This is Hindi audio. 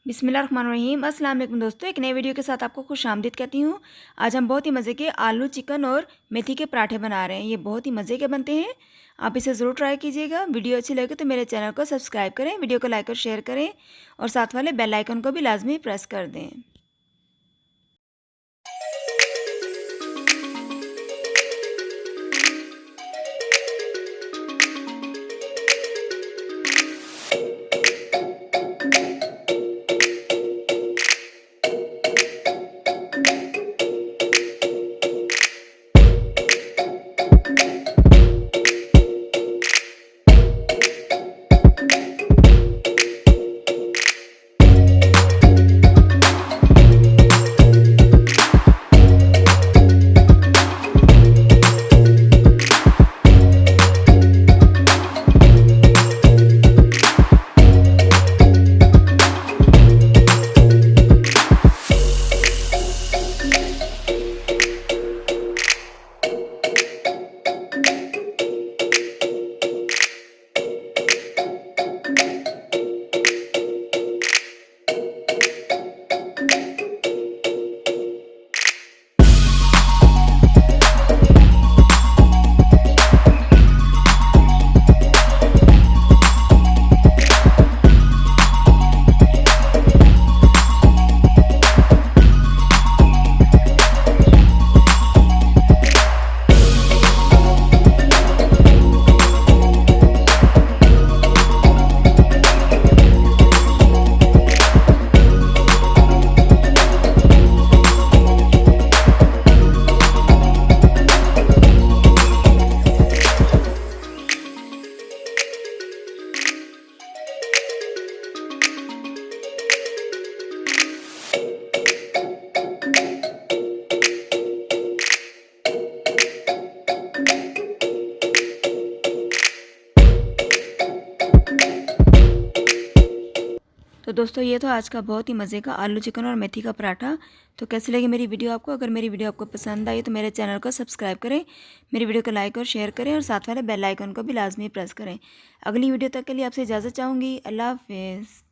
बिस्मिल्लाहिर्रहमानिर्रहीम। अस्सलाम वालेकुम दोस्तों, एक नए वीडियो के साथ आपको खुशामदीद कहती हूँ। आज हम बहुत ही मज़े के आलू चिकन और मेथी के पराठे बना रहे हैं। ये बहुत ही मज़े के बनते हैं, आप इसे ज़रूर ट्राई कीजिएगा। वीडियो अच्छी लगे तो मेरे चैनल को सब्सक्राइब करें, वीडियो को लाइक और शेयर करें और साथ वाले बेल आइकन को भी लाजमी प्रेस कर दें। तो दोस्तों, ये तो आज का बहुत ही मज़े का आलू चिकन और मेथी का पराठा। तो कैसी लगी मेरी वीडियो आपको? अगर मेरी वीडियो आपको पसंद आई तो मेरे चैनल को सब्सक्राइब करें, मेरी वीडियो को लाइक और शेयर करें और साथ वाले बेल आइकन को भी लाजमी प्रेस करें। अगली वीडियो तक के लिए आपसे इजाज़त चाहूँगी। अल्लाह हाफ़िज़।